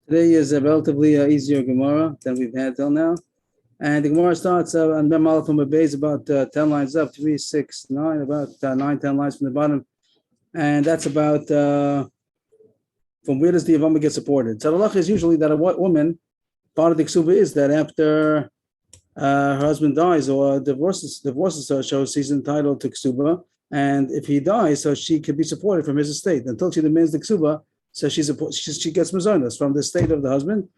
Today is a relatively easier Gemara than we've had till now. And the Gemara starts on Mem Aleph from a base about 10 lines up, 3, 6, 9, about 9, 10 lines from the bottom. And that's about from where does the Yevama get supported? So the halach is usually that a woman, part of the ksuba is that after her husband dies or divorces her, so she's entitled to ksuba. And if he dies, so she could be supported from his estate until she demands the ksuba. So she gets mazonos from the estate of the husband.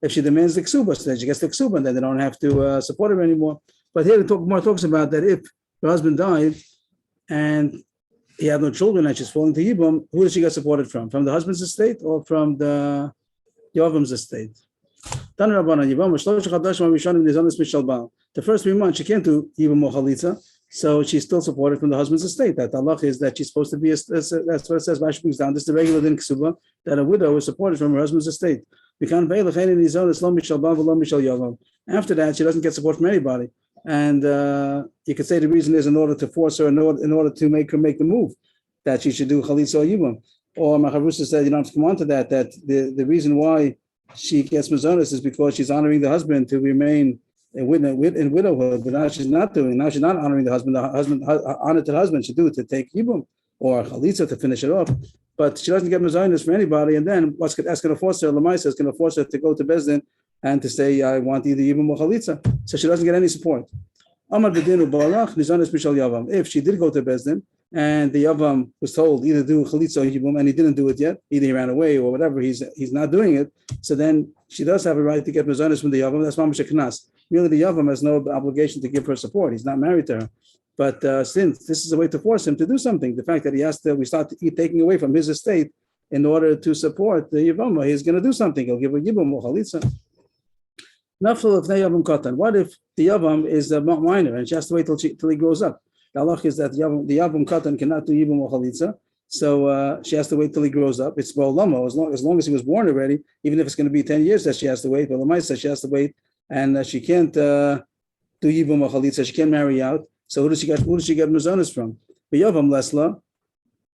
If she demands the ksuba, so then she gets the ksuba, and then they don't have to support her anymore. But here the more talks about that if her husband died and he had no children and she's falling to Yibum, who does she get supported from? From the husband's estate or from the Yevam's estate? The first 3 months she can't do Yibum or Chalitza, so she's still supported from the husband's estate. That Allah is that she's supposed to be, that's what it says, Rashi brings down. This is the regular din ksuba, that a widow is supported from her husband's estate. After that, she doesn't get support from anybody. And you could say the reason is in order to force her, in order to make her make the move, that she should do Chalitza or Yibum. Or Macharusa said, you don't have to come on to that the reason why she gets mazonos is because she's honoring the husband to remain in widowhood, but now she's not doing. Now she's not honoring the husband. The husband honor to the husband should do it to take Yibum or Chalitza to finish it off. But she doesn't get mazonos from anybody, and then that's going to force her. Lamaisa is going to force her to go to Bezdin and to say, I want either Yibum or Chalitza. So she doesn't get any support. If she did go to Bezdin and the Yavam was told either do Chalitza or Yibum and he didn't do it yet, either he ran away or whatever, he's not doing it, so then she does have a right to get mazonos from the Yavam. That's mamash knas. Really, the Yavam has no obligation to give her support. He's not married to her. But since this is a way to force him to do something, the fact that he has to, we start taking away from his estate in order to support the Yevama, he's going to do something. He'll give a Yibum or Chalitza. What if the Yavam is a minor and she has to wait till he grows up? The halach is that the Yavam Katan cannot do Yibum or Chalitza, so she has to wait till he grows up. It's Ba'olamo, as long as he was born already, even if it's going to be 10 years that she has to wait. But Lamai says she has to wait, and she can't do Yibum or Chalitza. She can't marry out. So who does she get mazonos from? The Yavam Lesla,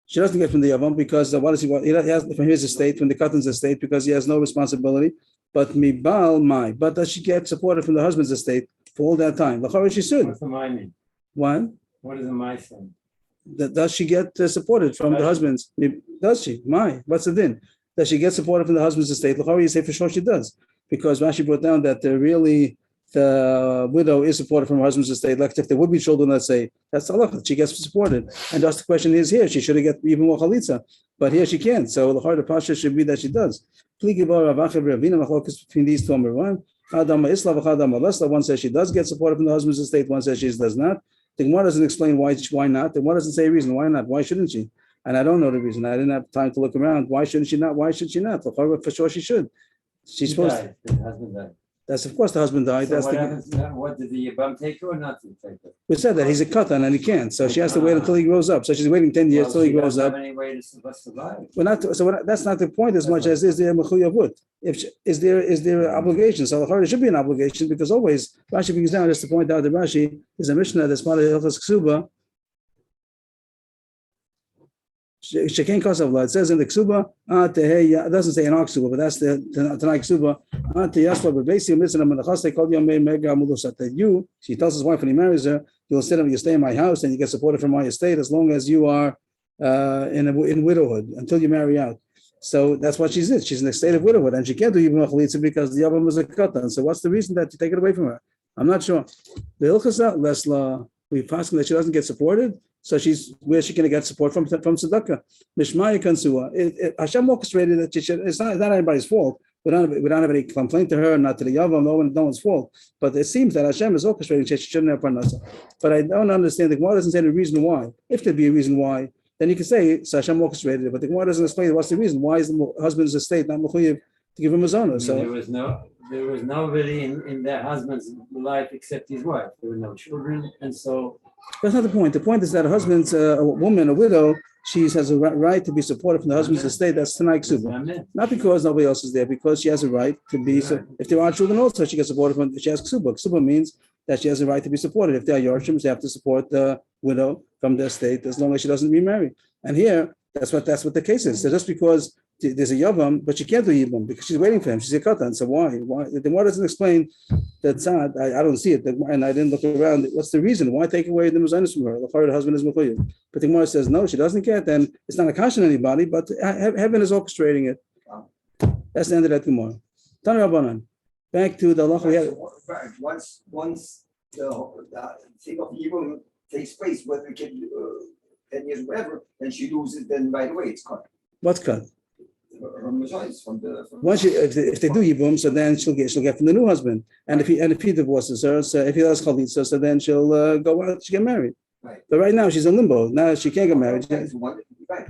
she doesn't get from the Yavam because what does he want? He has from his estate, from the Katan's estate, because he has no responsibility. But mibal mai. But does she get supported from the husband's estate for all that time? L'chara she should. What's the mai mean? What? What is the mai saying? Does she get supported from the husband's? Does she? Mai. What's the din? Does she get supported from the husband's estate? L'chara you say for sure she does, because Rashi brought down that really the widow is supported from her husband's estate. Like if there would be children, let's say, that's Allah, she gets supported. And thus the question is here, she should have get even more chalitza, but here she can't. So the pasha should be that she does. Between these two, one says she does get supported from the husband's estate, one says she does not. The Gemara doesn't explain why not. The Gemara doesn't say a reason why not. Why shouldn't she? And I don't know the reason. I didn't have time to look around. Why shouldn't she not? Why should she not? For sure she should. She's supposed to. The husband died. That's of course the husband died. So that's what did the Yibam take her or not to take her? We said that he's a katan and he can't, so she has to wait until he grows up. So she's waiting 10 years till he grows up. Any way to survive? That's not the point as much as is there mechuyavut. Is there an obligation? So there should be an obligation because always Rashi brings down just to point out that Rashi is a Mishnah that's part of Hilchos Ksuba. Shekein Kosavla. It says in the Ksuba, it doesn't say in our Ksuba, but that's the Tanai Ksuba. She tells his wife when he marries her, you stay in my house and you get supported from my estate as long as you are in widowhood until you marry out. So that's what she's in. She's in a state of widowhood, and she can't do even chalitza because the Yavam was a katan. So what's the reason that you take it away from her? I'm not sure. The Hilchasa Lesla, we pass that she doesn't get supported. So where's she going to get support from tzedakah? Mishmaya kansua. Hashem orchestrated that she should. It's not anybody's fault. We don't have any complaint to her, not to the Yavam. No one's fault. But it seems that Hashem is orchestrating she shouldn't have parnasa. But I don't understand. The Gemara doesn't say the reason why. If there'd be a reason why, then you can say so Hashem orchestrated it. But the Gemara doesn't explain what's the reason. Why is the husband's estate not mechuyev to give him a zonah? So there was nobody in their husband's life except his wife. There were no children, and so. That's not the point. The point is that a husband's a woman, a widow, she has a right to be supported from the husband's estate. That's Tanai Ksuba. Not because nobody else is there, because she has a right to be. So if there are children also, she gets supported from. She has Ksuba. Ksuba means that she has a right to be supported. If there are Yorshims, they have to support the widow from the estate as long as she doesn't remarry. And here, That's what the case is. So just because there's a yavam, but she can't do yibum because she's waiting for him. She's a katan. So why? The Gemara doesn't explain that tzad. I don't see it, and I didn't look around. What's the reason? Why take away the mezainis from her? The husband is mechuyev. But the Gemara says no, she doesn't get. Then it's not a kasha on anybody, but heaven is orchestrating it. That's the end of that Gemara. Tanu Rabbanan. Back to the halacha we had. Once the thing of evil takes place, whether it can 10 years, whatever, then she loses. Then right away it's cut. What's cut? Once if they do yibum, so then she'll get from the new husband, and if he divorces her, so if he does chalitza, so then she'll go out, she get married. Right. But right now she's in limbo. Now she can't get married. Right.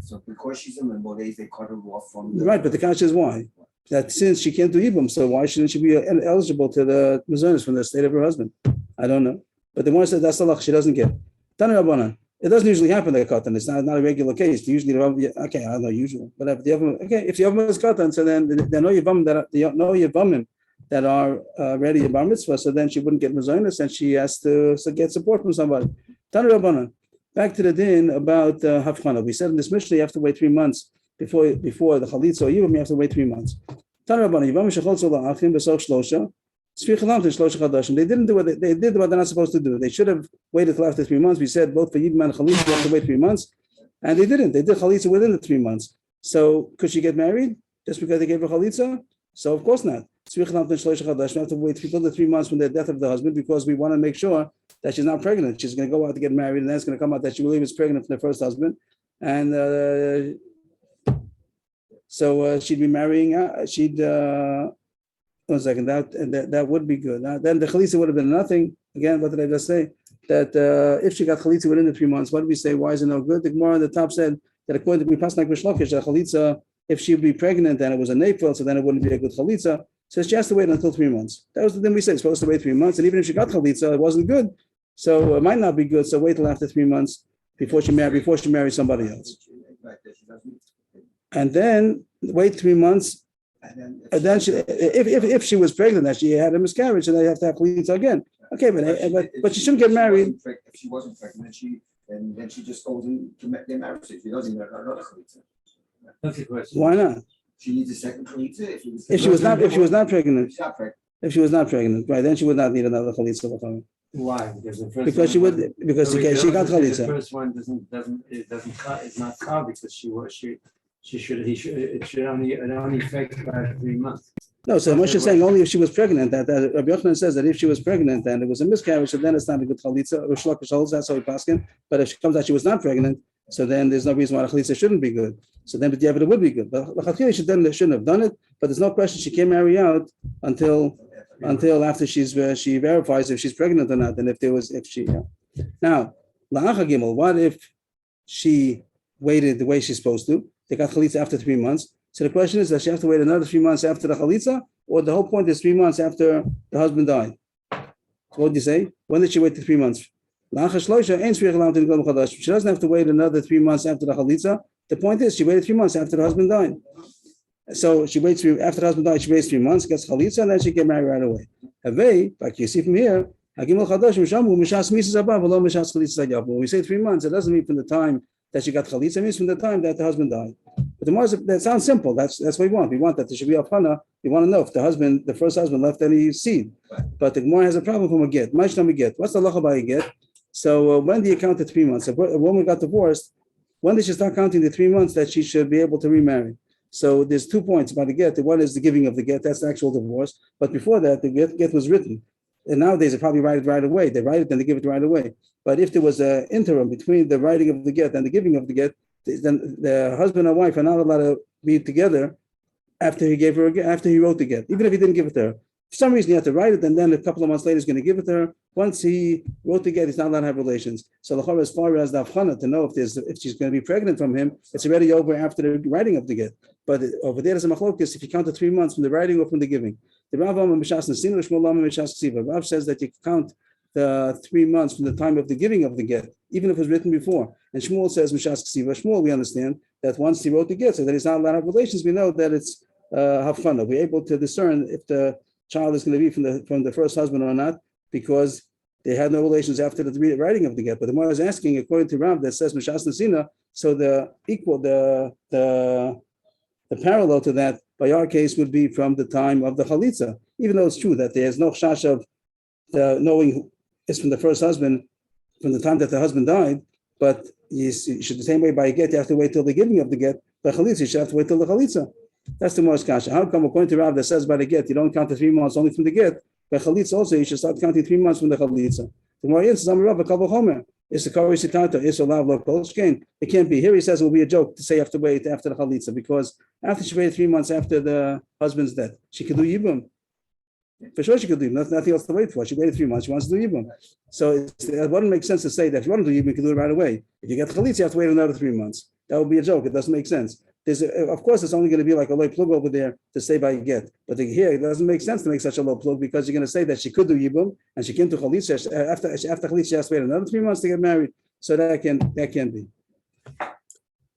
So because she's in limbo, they cut her off from. Right, but the question is why? That since she can't do yibum, so why shouldn't she be eligible to the mezainis from the estate of her husband? I don't know. But the one said that's the luck she doesn't get. Tanu Rabbanan. It doesn't usually happen to a katan. It's not a regular case. Usually, okay, I don't know usual, but if the yavam is katan, so then no yavamim that are ready to bar mitzvah, so then she wouldn't get mezainis, and she has to get support from somebody. Tanu Rabbanan. Back to the din about havchana. We said in this Mishnah you have to wait 3 months before the chalitza or yibum. You have to wait 3 months. Tanu Rabbanan. Yivam shechol tzol achim b'soch shlosha. They didn't do what they did what they're not supposed to do. They should have waited till after 3 months. We said both for Yibam and Chalitza, you have to wait 3 months. And they didn't. They did Chalitza within the 3 months. So could she get married just because they gave her Chalitza? So of course not. We have to wait till the 3 months from the death of the husband because we want to make sure that she's not pregnant. She's going to go out to get married, and then it's going to come out that she really was pregnant from the first husband. And so she'd be marrying, 1 second, that would be good. Then the chalitza would have been nothing. Again, what did I just say? That if she got chalitza within the 3 months, what did we say? Why is it no good? The Gemara on the top said that according to Pasnak Bishlokish, that chalitza, if she'd be pregnant and it was a nafil, so then it wouldn't be a good chalitza. So she has to wait until 3 months. That was the thing we said. Supposed to wait 3 months, and even if she got chalitza, it wasn't good. So it might not be good. So wait till after 3 months before she marries somebody else, and then wait 3 months. And then she, if she was pregnant, that she had a miscarriage, and they have to have chalitza again. Okay, but she shouldn't get married. If she wasn't pregnant, then she just goes into their marriage. If she doesn't get another chalitza. That's the question. Why not? She needs a second chalitza. If she was not pregnant. She's not pregnant. If she was not pregnant, right, then she would not need another chalitza. Why? Because the first because she would because she got chalitza. The first one it's not car because it should only affect by 3 months. No, so Moshe is saying only if she was pregnant. That Rabbi Yochanan says that if she was pregnant and it was a miscarriage, so then it's not a good chalitza. Rish Lakish holds that's how he paskin. But if she comes out she was not pregnant, so then there's no reason why the chalitza shouldn't be good. So then the it would be good. But she shouldn't have done it. But there's no question she can't marry out until after she verifies if she's pregnant or not, and now la'acha gimel. What if she waited the way she's supposed to? They got chalitza after 3 months. So the question is, does she have to wait another 3 months after the chalitza, or the whole point is 3 months after the husband died? So what do you say? When did she wait the 3 months? She doesn't have to wait another 3 months after the chalitza. The point is, she waited 3 months after the husband died. So she waits after the husband died. She waits 3 months, gets chalitza, and then she get married right away. Like you see from here, when we say 3 months, it doesn't mean from the time that she got chalitza, means from the time that the husband died. But the Gemara, that sounds simple. That's what we want. We want that there should be a hana. We want to know if the first husband left any seed. But the Gemara has a problem from a get. What's the halacha by a get? So when do you count the 3 months? If a woman got divorced, when did she start counting the 3 months that she should be able to remarry? So there's 2 points about the get. One is the giving of the get. That's the actual divorce. But before that, the get was written. And nowadays they probably write it right away. They write it and they give it right away. But if there was an interim between the writing of the get and the giving of the get, then the husband and wife are not allowed to be together after he wrote the get, even if he didn't give it to her. For some reason, he had to write it, and then a couple of months later, he's going to give it to her. Once he wrote the get, he's not allowed to have relations. So, as far as the avchana to know if she's going to be pregnant from him, it's already over after the writing of the get. But over there, there's a machlokes if you count the 3 months from the writing or from the giving. The Rav says that you count the 3 months from the time of the giving of the get, even if it was written before. And Shmuel says, Shmuel, we understand that once he wrote the get, so that he's not allowed to have relations, we know that it's havchana. We're able to discern if the child is going to be from the first husband or not, because they had no relations after the writing of the get. But the Gemara is asking, according to Rav, that says Mishas Nesina, so the parallel to that by our case would be from the time of the Chalitza, even though it's true that there's no chash of the knowing it's from the first husband, from the time that the husband died, but you should the same way by a get, you have to wait till the giving of the get. By Chalitza, you should have to wait till the Chalitza. That's the Gemara's kasha. How come, according to Rav, that says by the get, you don't count the 3 months only from the get? By Chalitza also, you should start counting 3 months from the Chalitza. The Gemara answers, I'm Rav, a couple homer. It's the Kari Sitata, it's a lav lokolshkein. It can't be. Here he says it will be a joke to say you have to wait after the Chalitza, because after she waited 3 months after the husband's death, she could do Yibum. For sure she could do nothing else to wait for. She waited 3 months, she wants to do Yibum. So it wouldn't make sense to say that if you want to do Yibum, you can do it right away. If you get the Chalitza, you have to wait another 3 months. That would be a joke. It doesn't make sense. Of course, it's only going to be like a low plug over there to say by get. But here, it doesn't make sense to make such a low plug because you're going to say that she could do Yibum and she came to Chalitza. After Chalitza, she has to wait another 3 months to get married. So that can be.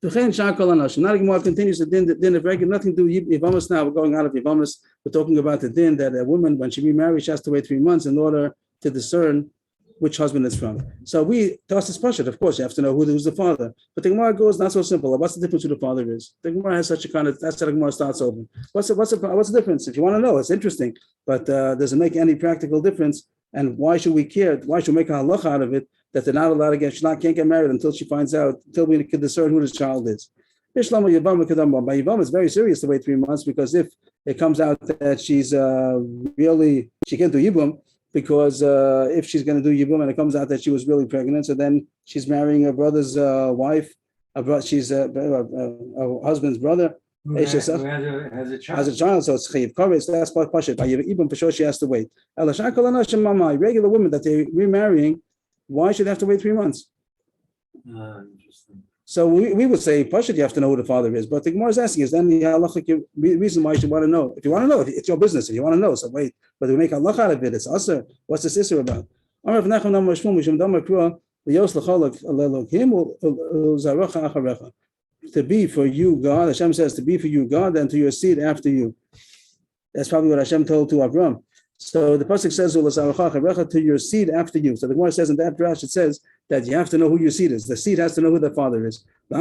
Not anymore continues the din of regular, nothing to do with yevamos now. We're going out of yevamos. We're talking about the din that a woman, when she remarries, she has to wait 3 months in order to discern which husband it's from. So to us it's pashut. Of course, you have to know who's the father. But the Gemara goes not so simple. What's the difference who the father is? The Gemara has such a kind of, that's how the Gemara starts over. What's the difference? If you want to know, it's interesting, but does it make any practical difference? And why should we care? Why should we make a halacha out of it that they're not allowed to get? She can't get married until she finds out, until we can discern who the child is. By Yevam, it's very serious to wait 3 months, because if it comes out that she's she can't do Yibum, because if she's going to do Yibum and it comes out that she was really pregnant, so then she's marrying her brother's wife, she's a husband's brother. Has a child, so it's chayiv kares. That's part pashut. Even for sure, she has to wait. Regular women that they're remarrying, why should they have to wait 3 months? Interesting. So we would say pashut, you have to know who the father is. But the Gemara is asking, is then the halachic reason why you should want to know? If you want to know, it's your business. If you want to know, so wait. But we make halacha out of it. It's usher. What's this issue about? To be for you, God, Hashem says, to be for you, God, and to your seed after you. That's probably what Hashem told to Avram. So the pasuk says, to your seed after you. So the Gemara says in that drash, it says that you have to know who your seed is. The seed has to know who the father is. In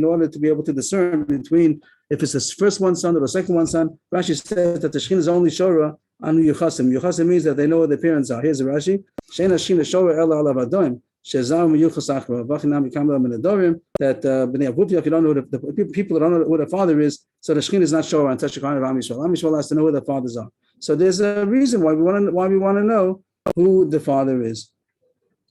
order to be able to discern between if it's the first one son or the second one son, Rashi says that the Shechin is only Shora anu Yuchasim. Yuchasim means that they know what their parents are. Here's the Rashi. Shena Shina Shora Ela Alav that if you don't know who the people that don't know who the father is, so the Shechin is not sure on such a kind of Am Yisrael. Am Yisrael has to know who the fathers are. So there's a reason why we want to know who the father is.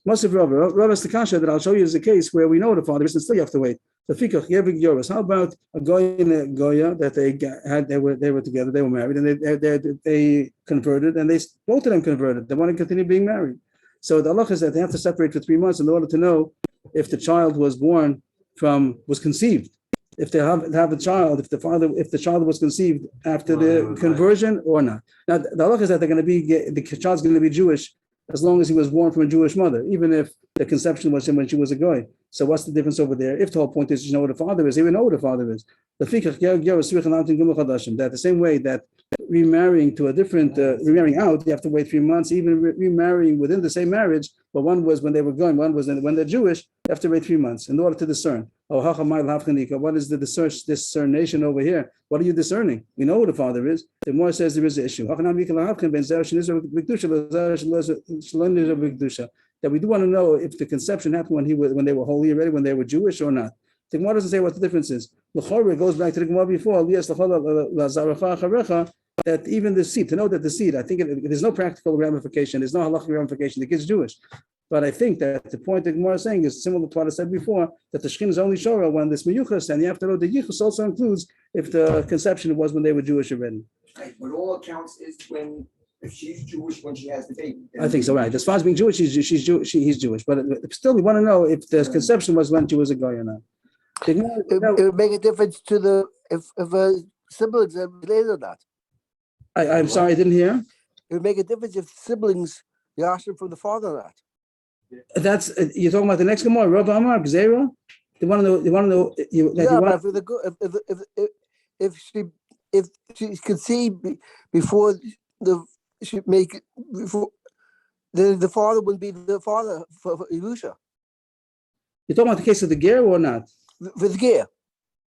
Most of Rav is the kasha that I'll show you is a case where we know the father is, and still you have to wait. The fikach yevig yoros. How about a goy and a goya that they were together, they were married, and they converted, and both of them converted. They want to continue being married. So the halach is that they have to separate for 3 months in order to know if the child was conceived. If they have a child, if the child was conceived after the conversion or not. Now the halach is that the child's going to be Jewish as long as he was born from a Jewish mother, even if the conception was him when she was a goy. So what's the difference over there? If the whole point is you know who the father is, they would know who the father is. That the same way that remarrying to a different, remarrying out, you have to wait 3 months, even remarrying within the same marriage, but one was when they were going, one was when they're Jewish, you have to wait 3 months in order to discern. What is the discernation over here? What are you discerning? We know who the father is. The Gemara says there is an issue. That we do want to know if the conception happened when they were holy already, when they were Jewish or not. The Gemara doesn't say what the difference is. It goes back to the Gemara before, that even the seed, to know that the seed, I think there's no practical ramification, there's no halachic ramification, the kid's Jewish. But I think that the point the Gemara is saying is similar to what I said before, that the Shechin is only Shora when this miyuchas, and you have to know the yichus also includes if the conception was when they were Jewish already. Right, but all accounts is if she's Jewish when she has the baby. I think so, right. As far as being Jewish, he's Jewish. But still, we want to know if the conception was when she was a guy or not. It would make a difference to if siblings are related or not. I'm sorry, I didn't hear. It would make a difference if siblings Yashim from the father or not. That's you're talking about the next Gemara, Rav Amar, Gzeira. They want to know. If she conceived before the father would be the father for Yerusha. You're talking about the case of the ger or not? For the gear.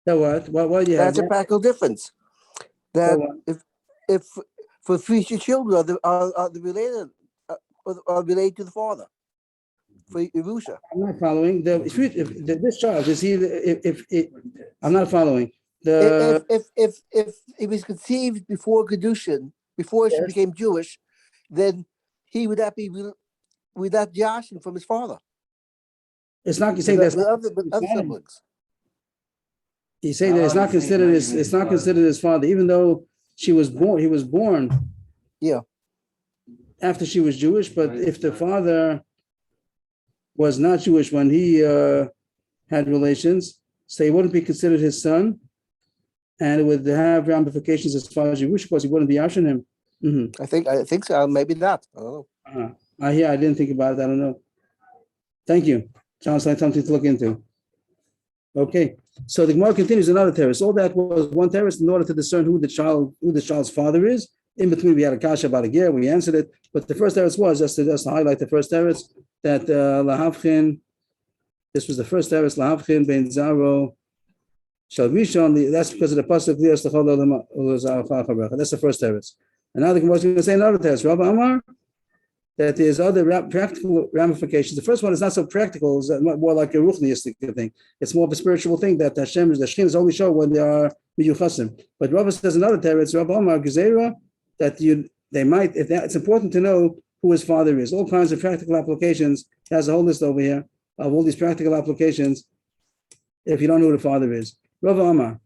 So what? What do you have? That's a practical difference. That if for three children are the related are related to the father for Yerusha. I'm not following. If this child is he? If I'm not following. If it was conceived before Kedushin, before she Yes. became Jewish, then he would not be without Yashin from his father. It's not. You're saying that's with other siblings. He's saying that it's not considered his father, even though he was born. Yeah. After she was Jewish, but if the father was not Jewish when he had relations, so he wouldn't be considered his son, and it would have ramifications as far as Jewish, because he wouldn't be Yashin him. Mm-hmm. I think so. Maybe not. I don't know. I didn't think about it. I don't know. Thank you. Sounds like something to look into. Okay, so the Gemara continues another terrace. All that was one terrace in order to discern who the child's father is. In between, we had a kasha about a ger. We answered it, but the first terrace was just to highlight the first terrace that lahavchin. This was the first terrace lahavchin ben zaro shal rishon. That's because of the pasuk lias l'chol olam. That's the first terrace. And now the Gemara is going to say another terrace. Rabbi Amar, that there's other practical ramifications. The first one is not so practical; it's more like a ruchniistic thing. It's more of a spiritual thing that the Shekhin is only show when they are miyuchasim. But Rabbi says another teretz, Rabbi Omar Gezerah, that they might. It's important to know who his father is. All kinds of practical applications. He has a whole list over here of all these practical applications. If you don't know who the father is, Rabbi Omar.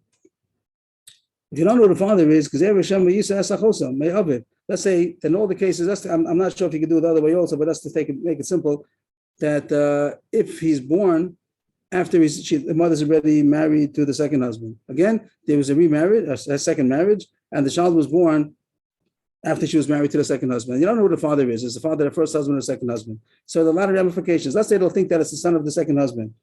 If you don't know who the father is, Gezerah Shem Yisa Esachosa May Aviv. Let's say in all the cases, I'm not sure if you can do it the other way also, but that's to make it simple, that if he's born after the mother's already married to the second husband. Again, there was a second marriage, and the child was born after she was married to the second husband. You don't know who the father is. Is the father the first husband or the second husband? So there are a lot of ramifications. Let's say they'll think that it's the son of the second husband.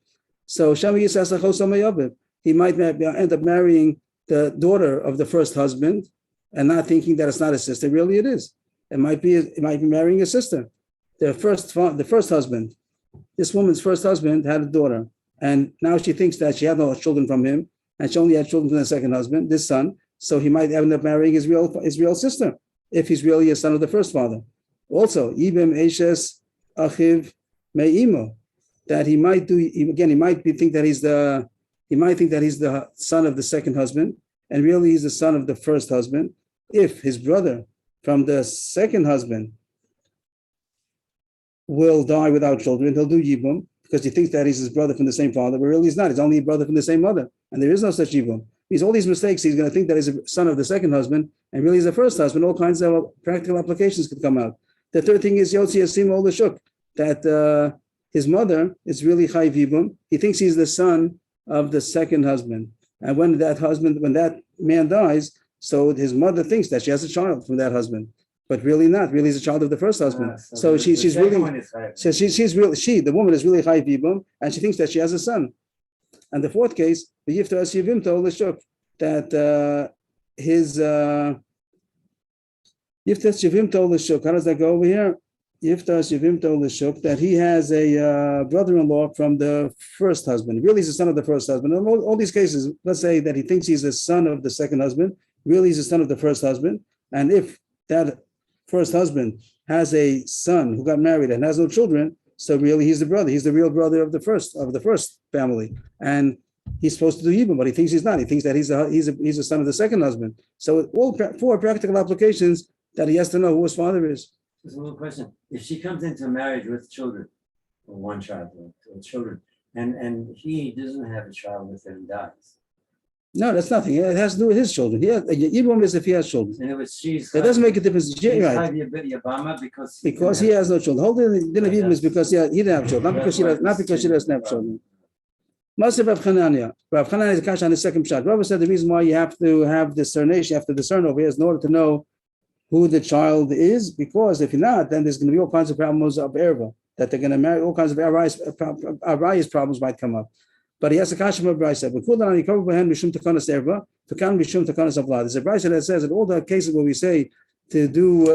So he might end up marrying the daughter of the first husband, and not thinking that it's not a sister. Really, it is. It might be marrying a sister. The first husband, this woman's first husband had a daughter, and now she thinks that she had no children from him, and she only had children from the second husband, this son. So he might end up marrying his real sister, if he's really a son of the first father. Also, ibem eshes achiv me'imo, that he might think that he's the son of the second husband, and really he's the son of the first husband. If his brother from the second husband will die without children, he'll do yibum, because he thinks that he's his brother from the same father, but really he's not. He's only a brother from the same mother, and there is no such yibum. He's all these mistakes. He's going to think that he's a son of the second husband, and really he's the first husband. All kinds of practical applications could come out. The third thing is Yotzi Yasim Ol Shuk, that his mother is really Chai Yibum. He thinks he's the son of the second husband, and when that man dies, so his mother thinks that she has a child from that husband, but really not. Really, he's a child of the first husband. So the woman is really Chai Yibum, and she thinks that she has a son. And the fourth case, the Yifta Yivim told the Shuk that his Yifta Yivim told the Shuk. How does that go over here? Yifta Yivim told the Shuk that he has a brother-in-law from the first husband. Really, he's the son of the first husband. In all these cases, let's say that he thinks he's the son of the second husband. Really, he's the son of the first husband. And if that first husband has a son who got married and has no children, so really he's the brother. He's the real brother of the first family, and he's supposed to do Yibum, but he thinks he's not. He thinks that he's a son of the second husband. So all four practical applications that he has to know who his father is. Just a little question: if she comes into marriage with children, or one child, or children, and he doesn't have a child with her and dies. No, that's nothing. It has to do with his children. Yibum is if he has children. And it was that doesn't make a difference. Right. Because he has no children. Whole din of Yibum is because he didn't have children, not because she doesn't have children. Master Rav Chananya. Rav Chananya is a kasha on the second shot. Rav said the reason why you have to have discernation, you have to discern over here, is in order to know who the child is, because if you're not, then there's going to be all kinds of problems of erva, that they're going to marry, all kinds of arayis problems might come up. But he has a kasha from a brisa. There's a brisa that says that all the cases where we say to do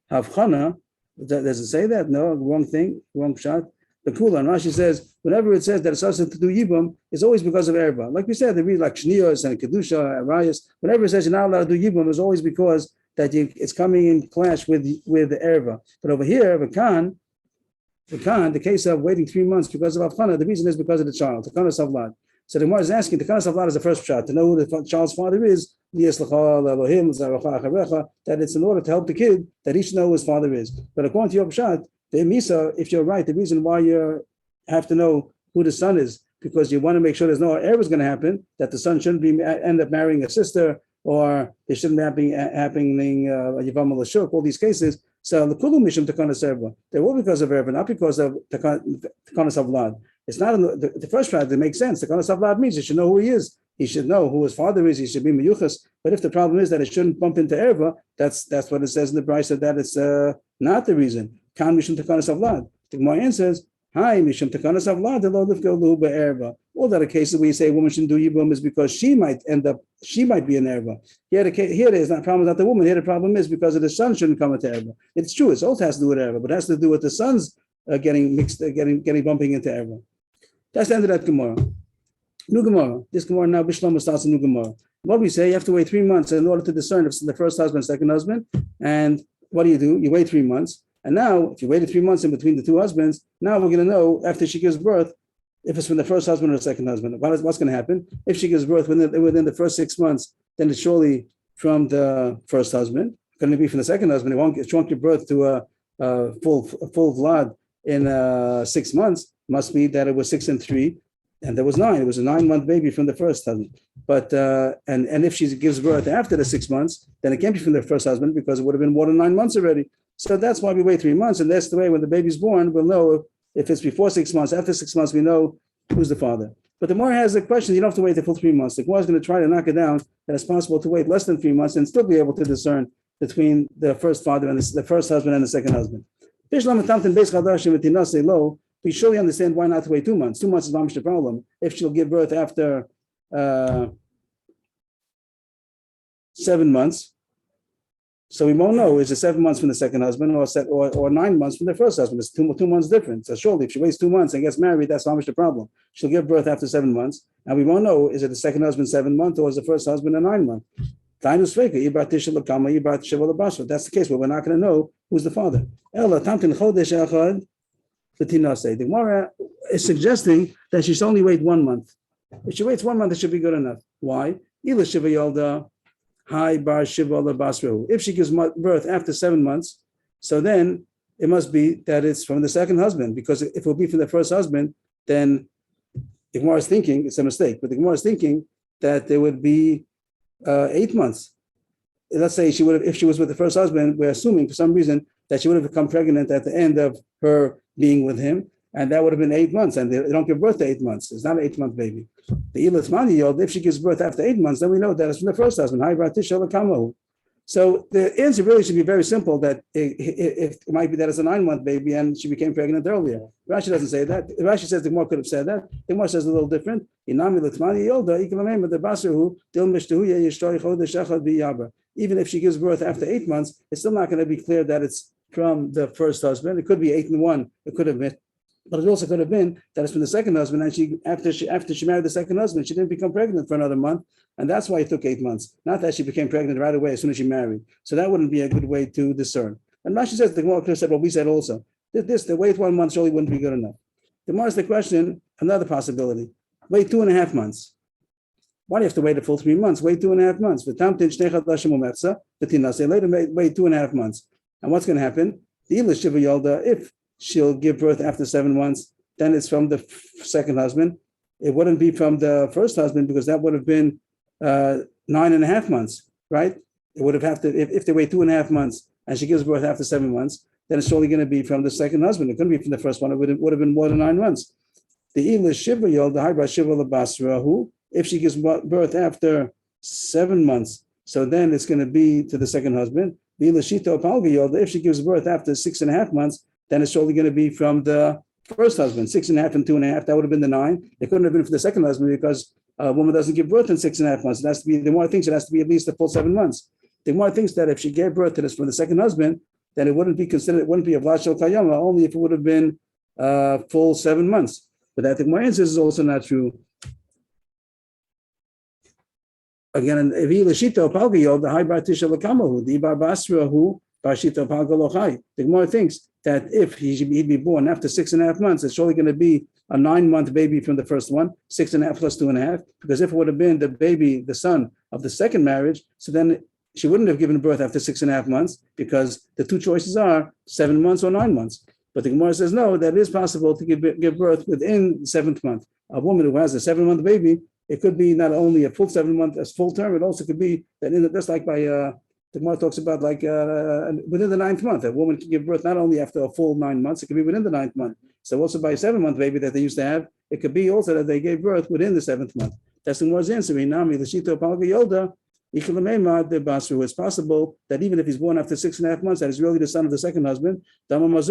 havchana, Does it say that? No, wrong thing, wrong shot. The Kula, and Rashi says, whenever it says that it's also to do Yibum, it's always because of Erba. Like we said, they read like Shniyos and Kedusha, Arayas. Whenever it says you're not allowed to do Yibum, it's always because that it's coming in clash with the Erba. But over here, the case of waiting 3 months because of Avchana, the reason is because of the child, the Kana Savlad. So the Gemara is asking, the Kana Savlad is the first shot, to know who the child's father is, that it's in order to help the kid, that he should know who his father is. But according to your shot, the Misa, if you're right, the reason why you have to know who the son is, because you want to make sure there's no error is going to happen, that the son shouldn't end up marrying a sister, or they shouldn't be happening Yevamos Lashuk, all these cases. So the Kulu Mishum Takana Serba, they were because of error, not because of Takana Savlad. It's not the first part that makes sense. Takana Savlad means he should know who he is. He should know who his father is. He should be meyuchas. But if the problem is that it shouldn't bump into erva, that's what it says in the Brisa, that it's not the reason. Kan mishum takana savlad. The Gemara answers, "Hi mishum takana savlad lo lifgo lu be'erva." All that are cases where you say a woman shouldn't do yibum is because she might be an erva. Here there's not problem not the woman. Here the problem is because of the son shouldn't come into erva. It's true. It also has to do with erva, but it has to do with the sons getting mixed, getting bumping into erva. That's the end of that Gemara. New Gemara. This Gemara now, Bishlam starts a new Gemara. What we say, you have to wait 3 months in order to discern if it's the first husband, second husband. And what do? You wait 3 months. And now, if you waited 3 months in between the two husbands, now we're going to know after she gives birth if it's from the first husband or the second husband. What's going to happen? If she gives birth within the first 6 months, then it's surely from the first husband. It's going to be from the second husband. She won't give birth to a full Vlad in 6 months. Must be that it was 6 and 3. And there was 9. It was a 9-month baby from the first husband. But and if she gives birth after the 6 months, then it can't be from the first husband because it would have been more than 9 months already. So that's why we wait 3 months, and that's the way when the baby's born, we'll know if it's before 6 months. After 6 months, we know who's the father. But the more has a question, you don't have to wait the full 3 months. The Gemara is going to try to knock it down that it's possible to wait less than 3 months and still be able to discern between the first father and the first husband and the second husband. We surely understand why not to wait 2 months. 2 months is not much the problem. If she'll give birth after 7 months, so we won't know is it 7 months from the second husband or 9 months from the first husband. It's two months difference. So surely if she waits 2 months and gets married, that's not much the problem. She'll give birth after 7 months, and we won't know is it the second husband 7 months or is the first husband a 9 month. That's the case where we're not going to know who's the father. The Gemara is suggesting that she should only wait 1 month. If she waits 1 month, it should be good enough. Why? If she gives birth after 7 months, so then it must be that it's from the second husband, because if it will be from the first husband, then the Gemara is thinking, it's a mistake, but the Gemara is thinking that there would be 8 months. Let's say if she was with the first husband, we're assuming for some reason that she would have become pregnant at the end of her being with him, and that would have been 8 months, and they don't give birth to 8 months. It's not an 8-month baby. The Ilatmani, if she gives birth after 8 months, then we know that it's from the first husband. So the answer really should be very simple, that it might be that it's a 9-month baby and she became pregnant earlier. Rashi doesn't say that. Rashi says the Gemara could have said that. The Gemara says a little different. Even if she gives birth after 8 months, it's still not going to be clear that it's from the first husband. It could be 8 and 1. It could have been, but it also could have been that it's from the second husband. And after she married the second husband, she didn't become pregnant for another month, and that's why it took 8 months. Not that she became pregnant right away as soon as she married. So that wouldn't be a good way to discern. And Rashi says the Gemara could have said what we said also. The wait 1 month surely wouldn't be good enough. The Gemara is the question. Another possibility: wait 2.5 months. Why do you have to wait a full 3 months? Wait 2.5 months. Later, wait 2.5 months. And what's going to happen? If she'll give birth after 7 months, then it's from the second husband. It wouldn't be from the first husband because that would have been 9.5 months, right? It would have to, if they wait 2.5 months and she gives birth after 7 months, then it's surely going to be from the second husband. It couldn't be from the first one. It would have been more than 9 months. If she gives birth after 7 months, so then it's going to be to the second husband. If she gives birth after 6.5 months, then it's surely going to be from the first husband. 6.5 and 2.5, that would have been the 9. It couldn't have been for the second husband because a woman doesn't give birth in 6.5 months. It has to be, the more thinks it has to be at least the full 7 months. The more thinks that if she gave birth to this from the second husband, then it wouldn't be considered, it wouldn't be a Vlad Shel Kayama, only if it would have been full 7 months. But that the Gemara answers is also not true. Again, if he Lashita Palgayol, the high Batisha Lakamahu, the Bar Basrahu, Bashita Palgalochai. The Gemara thinks that if he'd be born after 6.5 months, it's surely going to be a 9-month baby from the first one, 6.5 plus 2.5. Because if it would have been the baby, the son of the second marriage, so then she wouldn't have given birth after 6.5 months, because the two choices are 7 months or 9 months. But the Gemara says no, that it is possible to give birth within the 7th month. A woman who has a 7-month baby, it could be not only a full 7 month as full term, it also could be that just like by the Gemara talks about like within the 9th month, a woman can give birth not only after a full 9 months, it could be within the 9th month. So also by a 7-month baby that they used to have, it could be also that they gave birth within the 7th month. That's the Gemara's answer. It's possible that even if he's born after 6.5 months, that is really the son of the second husband. You let us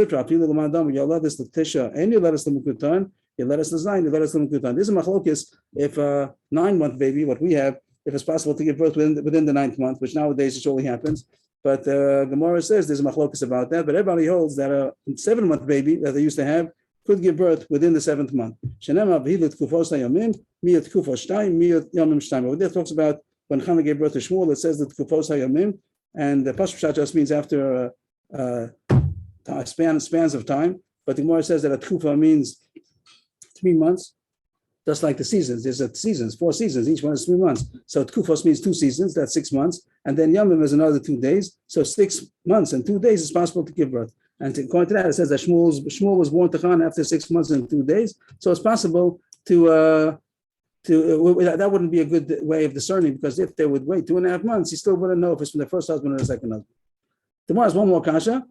the Tisha and you let us the Mukutan, you let us the Zayin, you let us the Mukutan. This is machlokes if a 9-month baby, what we have, if it's possible to give birth within the 9th month, which nowadays it surely happens. But Gemara says there's a machlokes about that, but everybody holds that a 7-month baby that they used to have could give birth within the 7th month. What that talks about when Chana gave birth to Shmuel, it says that Kufos Hayamim, and the Pashut Pshat just means after spans of time. But the Gemara says that a Kufa means 3 months, just like the seasons. There's seasons, 4 seasons, each one is 3 months. So Kufos means 2 seasons, that's 6 months, and then Yamim is another 2 days. So 6 months and 2 days is possible to give birth. And according to that, it says that Shmuel was born to Chana after 6 months and 2 days. So it's possible to that wouldn't be a good way of discerning, because if they would wait 2.5 months, he still wouldn't know if it's from the first husband or the second husband. Tomorrow is one more kasha.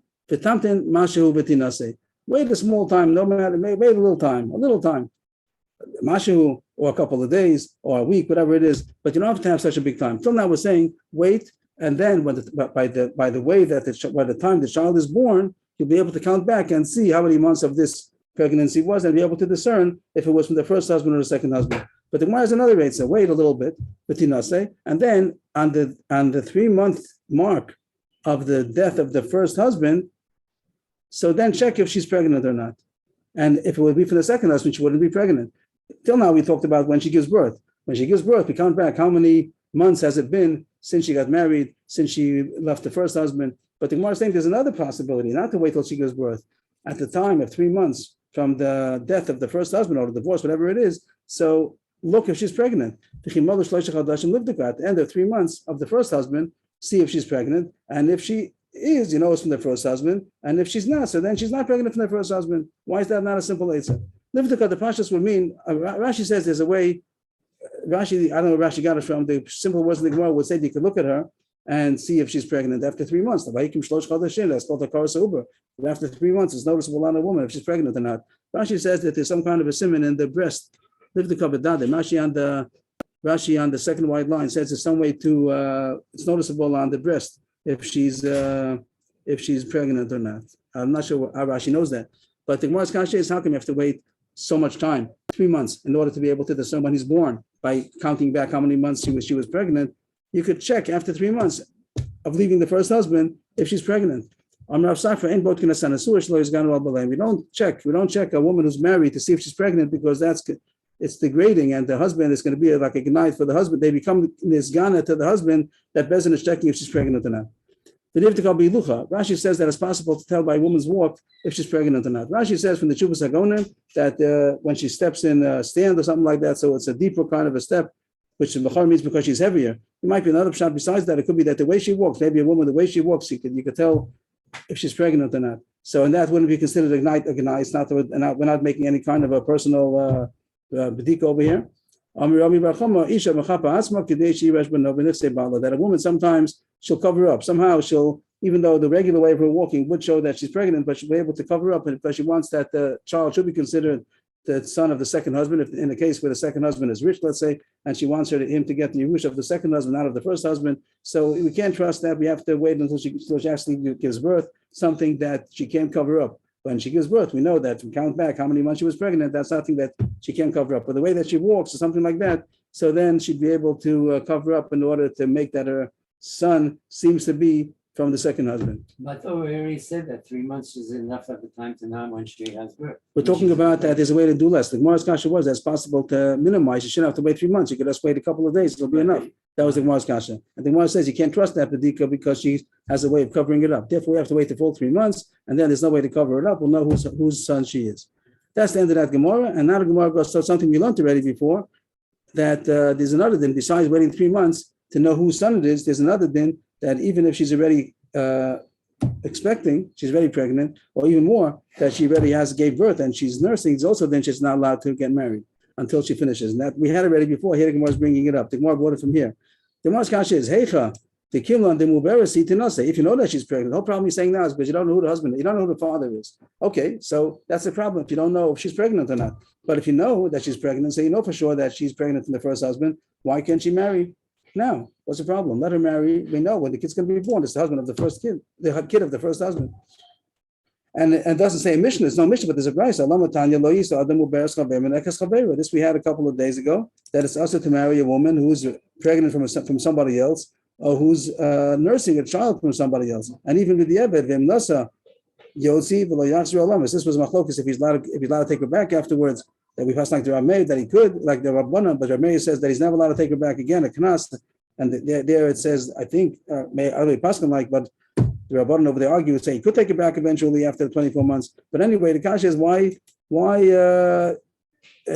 Wait a small time, no matter, wait a little time, mashu, or a couple of days, or a week, whatever it is. But you don't have to have such a big time. Till now, we're saying wait, and then by the way that by the time the child is born, you'll be able to count back and see how many months of this pregnancy was, and be able to discern if it was from the first husband or the second husband. But the Gemara has another rate, so wait a little bit, and then on the 3-month mark of the death of the first husband, so then check if she's pregnant or not. And if it would be for the second husband, she wouldn't be pregnant. Till now, we talked about when she gives birth. When she gives birth, we count back how many months has it been since she got married, since she left the first husband. But the Gemara is saying there's another possibility, not to wait till she gives birth. At the time of 3 months from the death of the first husband or the divorce, whatever it is, so look if she's pregnant. At the end of 3 months of the first husband, see if she's pregnant. And if she is, it's from the first husband. And if she's not, so then she's not pregnant from the first husband. Why is that not a simple answer? Livdika, the Pashas would mean, Rashi says there's a way, Rashi, I don't know where Rashi got it from, the simple words in the Gemara would say that you could look at her and see if she's pregnant after 3 months. That's called a Kara Sauber. After 3 months, it's noticeable on a woman if she's pregnant or not. Rashi says that there's some kind of a simon in the breast. Rashi on the second white line says there's some way to it's noticeable on the breast if she's pregnant or not. I'm not sure how Rashi knows that, but the Gemara's kasha is how come you have to wait so much time, 3 months, in order to be able to discern when he's born by counting back how many months she was pregnant. You could check after 3 months of leaving the first husband if she's pregnant. We don't check a woman who's married to see if she's pregnant, because it's degrading, and the husband is going to be like a gnite for the husband. They become nisgana to the husband that Bezin is checking if she's pregnant or not. Rashi says that it's possible to tell by a woman's walk if she's pregnant or not. Rashi says from the Chuvas Hagonim that when she steps in a stand or something like that, so it's a deeper kind of a step, which in Bechar means because she's heavier. It might be another shot besides that. It could be that the way she walks, maybe a woman, the way she walks, you could tell if she's pregnant or not. So, and that wouldn't be considered a gnite. It's not, we're not making any kind of a personal bedika over here. That a woman sometimes she'll cover up. Somehow she'll, even though the regular way of her walking would show that she's pregnant, but she'll be able to cover up, and because she wants that the child should be considered the son of the second husband, if in a case where the second husband is rich, let's say, and she wants him to get the Yerush of the second husband, not of the first husband. So we can't trust that. We have to wait until she actually gives birth, something that she can't cover up. When she gives birth, we know that to count back how many months she was pregnant, that's something that she can't cover up. But the way that she walks or something like that, so then she'd be able to cover up in order to make that her son seems to be from the second husband. But I thought we already said that 3 months is enough of the time to know when she has birth. We're talking about that there's a way to do less. The Gemara's kasha was that's possible to minimize. You shouldn't have to wait 3 months. You could just wait a couple of days. It'll be enough. That was the Gemara's kasha. And the Gemara says you can't trust that Badika because she has a way of covering it up. Therefore, we have to wait the full 3 months, and then there's no way to cover it up. We'll know whose son she is. That's the end of that Gemara. And now the Gemara goes to something we learned already before, that there's another din. Besides waiting 3 months to know whose son it is, there's another din that even if she's already expecting, she's very pregnant, or even more, that she already gave birth and she's nursing, it's also then she's not allowed to get married until she finishes. And that we had already before. Here the Gemara is bringing it up. The Gemara brought it from here. The Gemara's kasha is heicha the kimlan the muberasi tinase. If you know that she's pregnant, the whole problem he's saying now is because you don't know who the husband, you don't know who the father is. Okay, so that's the problem. If you don't know if she's pregnant or not, but if you know that she's pregnant, so you know for sure that she's pregnant from the first husband, why can't she marry now? What's the problem? Let her marry. We know when the kid's going to be born. It's the husband of the first kid, the kid of the first husband. And it doesn't say a mission. There's no mission, but there's a price. This we had a couple of days ago, that it's also to marry a woman who's pregnant from somebody else, or who's nursing a child from somebody else. And even with the Ebed, this was machlokus if he's allowed to take her back afterwards. That we passed like the Rameh that he could, like the Rabbanan, but Rameh says that he's never allowed to take her back again, a knas. And there it says, I think, may other Paskin like, but the Rabbanan over there argue, say he could take it back eventually after 24 months. But anyway, the kasha is why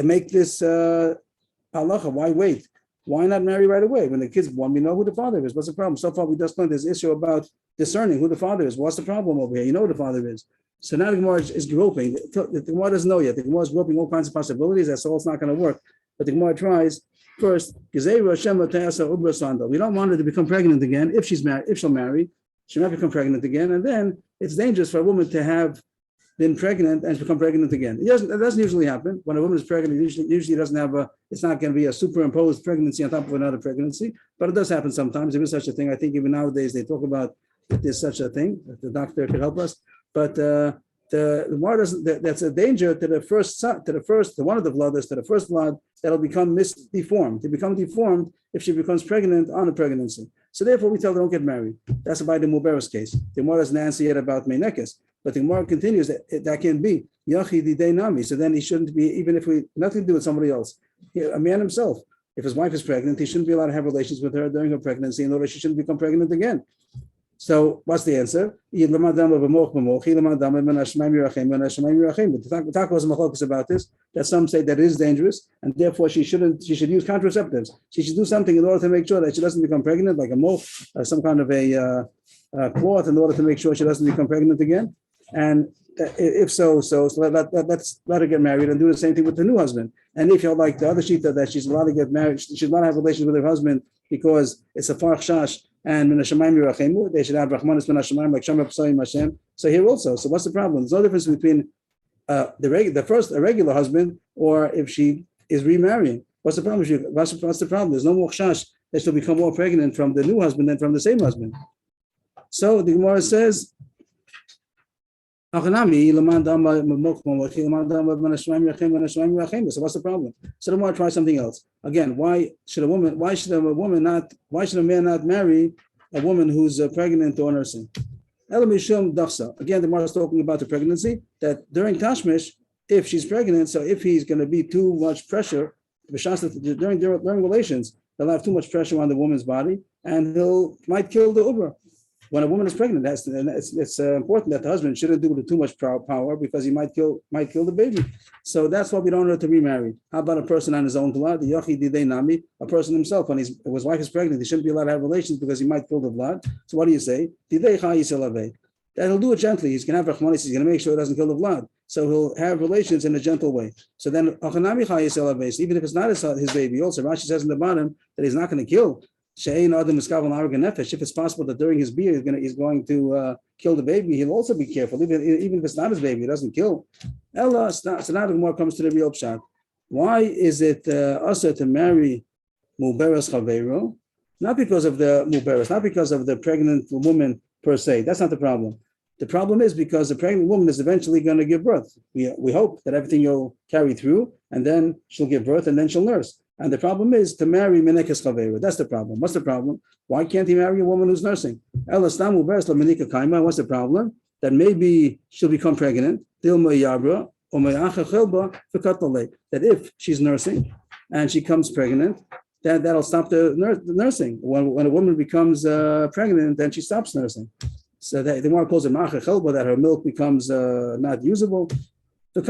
make this halacha? Why wait? Why not marry right away? When the kid's born, we know who the father is. What's the problem? So far, we just learned this issue about discerning who the father is. What's the problem over here? You know who the father is. So now the Gemara is groping. The Gemara doesn't know yet. The Gemara is groping all kinds of possibilities. That's all. It's not going to work. But the Gemara tries first. We don't want her to become pregnant again. If she's married, if she'll marry, she might become pregnant again, and then it's dangerous for a woman to have been pregnant and become pregnant again. It doesn't usually happen. When a woman is pregnant, it usually doesn't have it's not going to be a superimposed pregnancy on top of another pregnancy, but it does happen sometimes. There is such a thing. I think even nowadays they talk about that there's such a thing, that the doctor could help us. But the Gemara doesn't. That's a danger to the first son, to one of the blooders, to the first blood, that'll become deformed. To become deformed if she becomes pregnant on a pregnancy. So therefore, we tell her don't get married. That's by the Muberes case. The Gemara doesn't answer yet about Meinekes, but the Gemara continues that can be Yachi Didei Nami. So then he shouldn't be, even if nothing to do with somebody else. A man himself, if his wife is pregnant, he shouldn't be allowed to have relations with her during her pregnancy in order she shouldn't become pregnant again. So what's the answer? The Taka was a machlokes about this, that some say that it is dangerous, and therefore she should use contraceptives. She should do something in order to make sure that she doesn't become pregnant, like a moch, some kind of a cloth, in order to make sure she doesn't become pregnant again. And if so let's let her get married and do the same thing with the new husband. And if you're like the other shita that she's allowed to get married, she's allowed to have relations with her husband because it's a farch shash, and they should have Rahmanis min Hashemayim like Shama P'sayim Hashem. So here also, so what's the problem? There's no difference between a regular husband, or if she is remarrying. What's the problem? What's the problem? There's no more chash that she'll become more pregnant from the new husband than from the same husband. So the Gemara says, so what's the problem? So the Gemara try something else. Again, why should a man not marry a woman who's pregnant or nursing? Again, the Gemara is talking about the pregnancy, that during Tashmish, if she's pregnant, so if he's going to be too much pressure, during relations, they'll have too much pressure on the woman's body, and might kill the Uber. When a woman is pregnant, it's important that the husband shouldn't do it with too much power, because he might kill the baby. So that's why we don't want her to remarry. How about a person on his own blood? The Yachi Didei Nami, a person himself, when his wife is pregnant, he shouldn't be allowed to have relations because he might kill the blood. So what do you say? Didei Chai Yiselavei. That he'll do it gently. He's going to have Rachmanis. He's going to make sure it doesn't kill the blood. So he'll have relations in a gentle way. So then, even if it's not his baby, also Rashi says in the bottom that he's not going to kill. If it's possible that during his beard he's going to kill the baby, he'll also be careful. Even if it's not his baby, he doesn't kill. So now the Gemara comes to the real pshat. Why is it also to marry Muberes Chaveiro? Not because of the Muberes, not because of the pregnant woman per se. That's not the problem. The problem is because the pregnant woman is eventually going to give birth. We hope that everything will carry through, and then she'll give birth, and then she'll nurse. And the problem is to marry Menekes Chavera. That's the problem. What's the problem? Why can't he marry a woman who's nursing? What's the problem? That maybe she'll become pregnant. That if she's nursing and she comes pregnant, that'll stop the nursing. When a woman becomes pregnant, then she stops nursing. So the Gemara calls it ma'acha chelba, that her milk becomes not usable. She's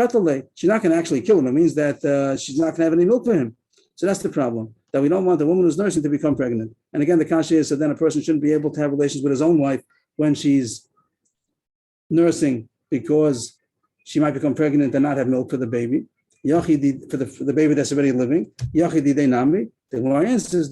not going to actually kill him. It means that she's not going to have any milk for him. So that's the problem, that we don't want the woman who's nursing to become pregnant. And again, the kasha is, so then a person shouldn't be able to have relations with his own wife when she's nursing, because she might become pregnant and not have milk for the baby. For the baby that's already living. The Gemara answers,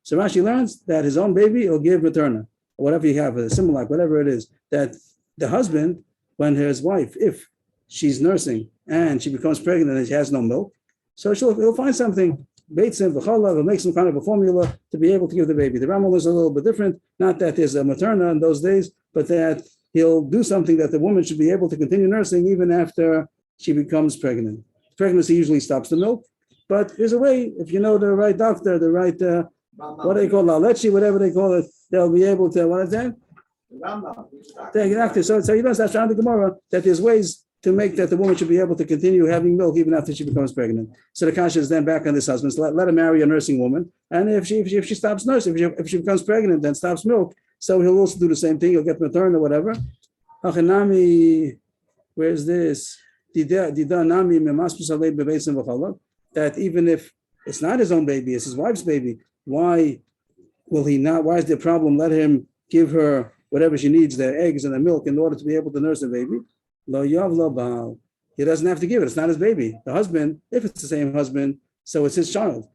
so Rashi learns that his own baby will give materna, or whatever you have, a similar, whatever it is, that the husband, when his wife, if she's nursing and she becomes pregnant and she has no milk, so he'll find something, he'll make some kind of a formula to be able to give the baby. The Rambam is a little bit different, not that there's a materna in those days, but that he'll do something that the woman should be able to continue nursing even after she becomes pregnant. Pregnancy usually stops the milk, but there's a way, if you know the right doctor, the right, what do they call la leche, whatever they call it, they'll be able to, what is that? Exactly. So he learns that around the Gemara that there's ways to make that the woman should be able to continue having milk even after she becomes pregnant. So the kasha is then back on this husband. So let her marry a nursing woman, and if she stops nursing, if she becomes pregnant and stops milk, so he'll also do the same thing. He'll get maternal or whatever. Where's this? That even if it's not his own baby, it's his wife's baby, why will he not? Why is there a problem? Let him give her whatever she needs, the eggs and the milk, in order to be able to nurse the baby. Lo yav lo baal. He doesn't have to give it. It's not his baby. The husband, if it's the same husband, so it's his child.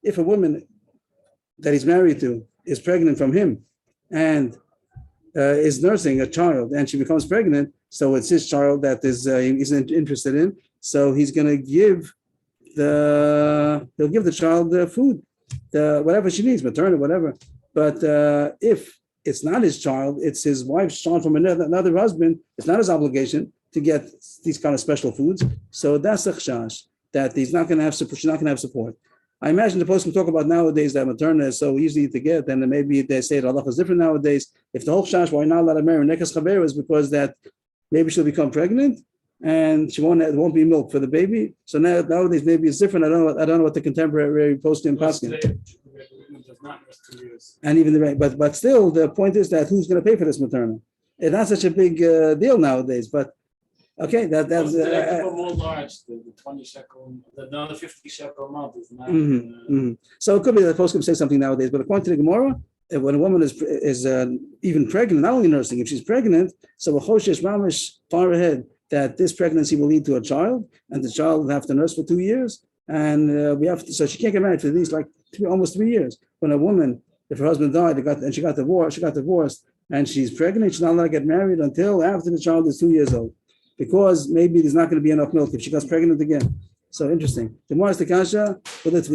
If a woman that he's married to is pregnant from him and is nursing a child and she becomes pregnant, so it's his child that is he's interested in. So he's going to give he'll give the child the food, whatever she needs, maternal, whatever. But if it's not his child, it's his wife's child from another husband, it's not his obligation to get these kind of special foods. So that's a chashash, that he's not going to have support, she's not going to have support. I imagine the post can talk about nowadays that maternal is so easy to get, and then maybe they say that Allah is different nowadays. If the whole chashash, why not let her marry Nekas Chaber, is because that maybe she'll become pregnant and she won't be milk for the baby. So nowadays maybe it's different. I don't know what the contemporary post in Paskin. And even but still the point is that who's going to pay for this maternal? It's not such a big deal nowadays. But okay, that's more large. The 20 shekel, the 50 shekel amount is not. So it could be that the post can say something nowadays. But according to the Gemara, when a woman is even pregnant, not only nursing, if she's pregnant, so a choshesh mamish far ahead that this pregnancy will lead to a child, and the child will have to nurse for 2 years, and so she can't get married for at least like almost 3 years. When a woman, if her husband died and she got divorced, and she's pregnant, she's not allowed to get married until after the child is 2 years old, because maybe there's not going to be enough milk if she gets pregnant again. So interesting. The more is the kasha, but it's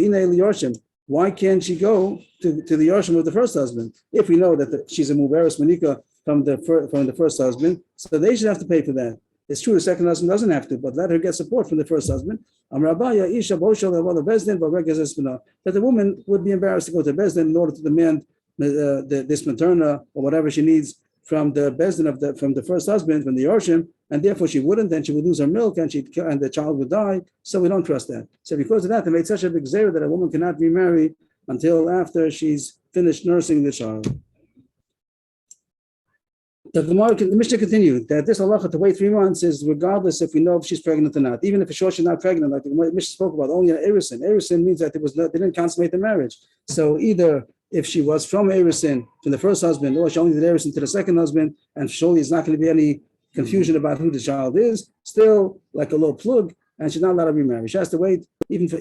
why can't she go to the Yorshim with the first husband? If we know that she's a Muberis Manika from the first husband, so they should have to pay for that. It's true the second husband doesn't have to, but let her get support from the first husband. That the woman would be embarrassed to go to Bezdin in order to demand this materna or whatever she needs from the Bezdin from the first husband, from the Yorshim, and therefore she wouldn't, and she would lose her milk, and the child would die. So we don't trust that. So because of that, they made such a big zera that a woman cannot be married until after she's finished nursing the child. The Mishnah continued that this halacha to wait 3 months is regardless if we know if she's pregnant or not. Even if she's not pregnant, like the Mishnah spoke about, only an erisin. Erisin means that they didn't consummate the marriage. So either if she was from erisin from the first husband, or she only did erisin to the second husband, and surely there's not going to be any confusion about who the child is, still like a low plug, and she's not allowed to be married. She has to wait,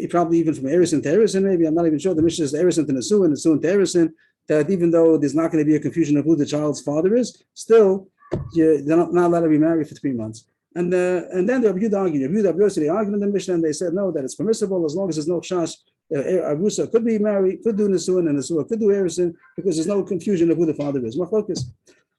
probably even from erisin to erisin, maybe. I'm not even sure. The Mishnah is erisin to nesuin, nesuin to erisin. That even though there's not going to be a confusion of who the child's father is, still they're not allowed to be married for 3 months. And then the Rabbi Yehuda argued. Rabbi Yehuda argued in the Mishnah, and they said no, that it's permissible as long as there's no chash. Arusa could be married, could do nesuin, and nesuah could do erisin, because there's no confusion of who the father is.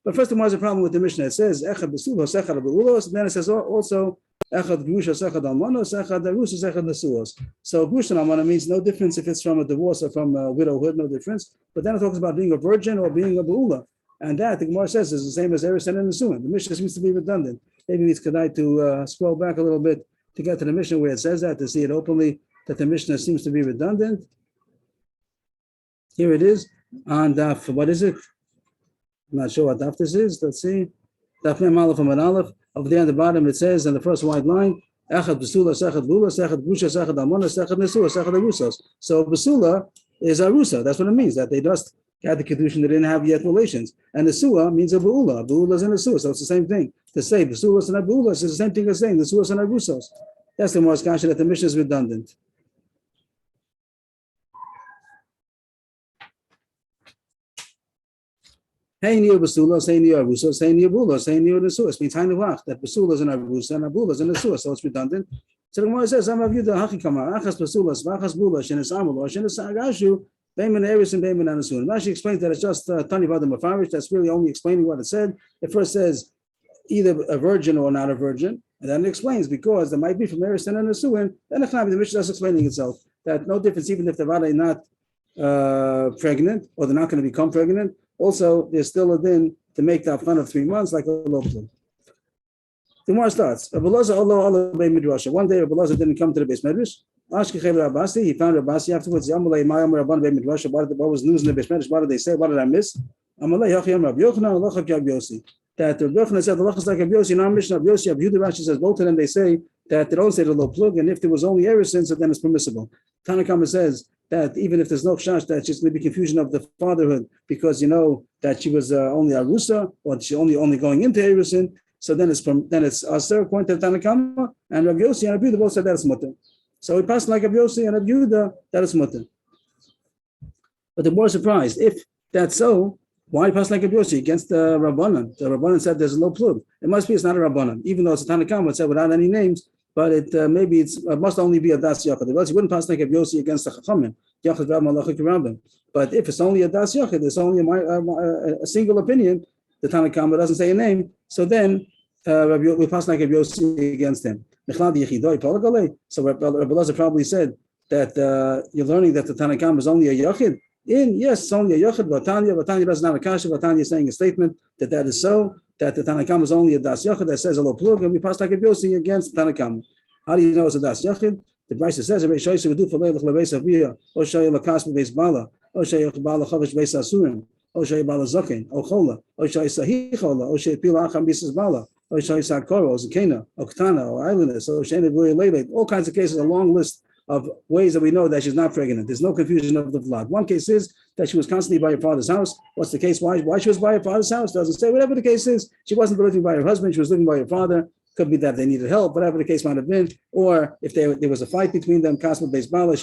But first of all, there's a problem with the Mishnah. It says echad b'suva, sechad b'ulos, and then it says also Echad Grushas, Echad Almanos, Echad Arusas, Echad Nesuos. So Grush and Almana means no difference if it's from a divorce or from a widowhood, no difference. But then it talks about being a virgin or being a Beula. And that, the Gemara says, is the same as Eris and Nesuin. The Mishnah seems to be redundant. Maybe it's good to scroll back a little bit to get to the Mishnah where it says that, to see it openly, that the Mishnah seems to be redundant. Here it is on Daf, what is it? I'm not sure what Daf this is. Let's see. Daf Mem Aleph and Aleph. Over there on the bottom it says in the first white line, Echad Basula, Echad Lula, Echad Grusha, Echad Amonas, Echad Nesua, Echad Arusas. So Basula is Arusa. That's what it means, that they just had the Kedushin, they didn't have yet relations. And Nesua means a Beula. Beula is a Nesua, so it's the same thing. To say Basulas and Abulas is the same thing as saying Nesuas and Arusas. That's the more kasha that the Mishnah is redundant. Hey near Basula, say near Arusa, say near Bula, say near Nesuas. Means Hainuvach, that Basulas and Arusa and Abulas and Nesuas, so it's redundant. So the Gemara says, I'm of you the Hachikama, Achas Basulas, Vachas Bula, Shenes Amalo, Shenes Agashu, Bayman Eris and Bayman Anasun. Rashi explains that it's just Tani Vadim Mafarish, that's really only explaining what it said. It first says either a virgin or not a virgin, and then it explains because there might be from Eris and Anasun, then the Mishnah is explaining itself, that no difference even if the Vada is not pregnant, or they're not going to become pregnant. Also, there's still a din to make the fun of 3 months, like a local. The Gemara starts. One day, Rabbi Elazar didn't come to the base medrash. He found Rabasi afterwards. What was news in the base medrash? What did they say? What did I miss? That Rabbi Yochanan said the Lach is like Rabbi Yossi. Now Mishnah Rabbi Yossi, Rabbi Yehuda, Rashi says both of them. They say that they don't say the low plug, and if there was only erison, so then it's permissible. Tanakama says that even if there's no chash, that just maybe confusion of the fatherhood, because you know that she was only arusa, or she only going into erison. So then it's Aser according to Tanakama, and Rabbi Yossi and Rabbi Yehuda both said that it's mutter. So we pass like Rabbi Yossi and Rabbi Yehuda that it's mutter. But the more surprised, if that's so, why pass like Rabbi Yossi against the Rabbanan? The Rabbanan said there's a low plug. It must be it's not a Rabbanan, even though it's a Tanakama, it said without any names. But it maybe it must only be a Das Yachid. Else you wouldn't pass like Rabbi Yossi against the Chachamim. Yachid Rab Malachik Rabbim. But if it's only a Das Yachid, it's only a single opinion. The Tanakama doesn't say a name. So then we pass like Rabbi Yossi against him. So Rabbi Elazar probably said that you're learning that the Tanakama is only a Yachid. Yes, it's only a Yachid. Vatanya doesn't have a kasha. Vatanya is saying a statement that is so. That the Tanakama is only a Das Yachid that says a low plug, and we pass like a Yossi against the Tanakama. How do you know it's a Das Yachid? The Brisa says, "Rabbi Shoyse would do for leilach lebeis avia, or shoy lakas beis bala, or shoy bala chavish beis asurim, or shoy bala zaken, or chola, or shoy sahi chola, or shoy pila acham bisas bala, or shoy sakora, or zakena, or ktana, or islandess, or shoy nebuy leileit." All kinds of cases, a long list of ways that we know that she's not pregnant. There's no confusion of the blood. One case is that she was constantly by her father's house. What's the case? Why she was by her father's house? Doesn't say. Whatever the case is, she wasn't living by her husband. She was living by her father. Could be that they needed help. Whatever the case might have been, or if there was a fight between them, Kasma Beis Bala,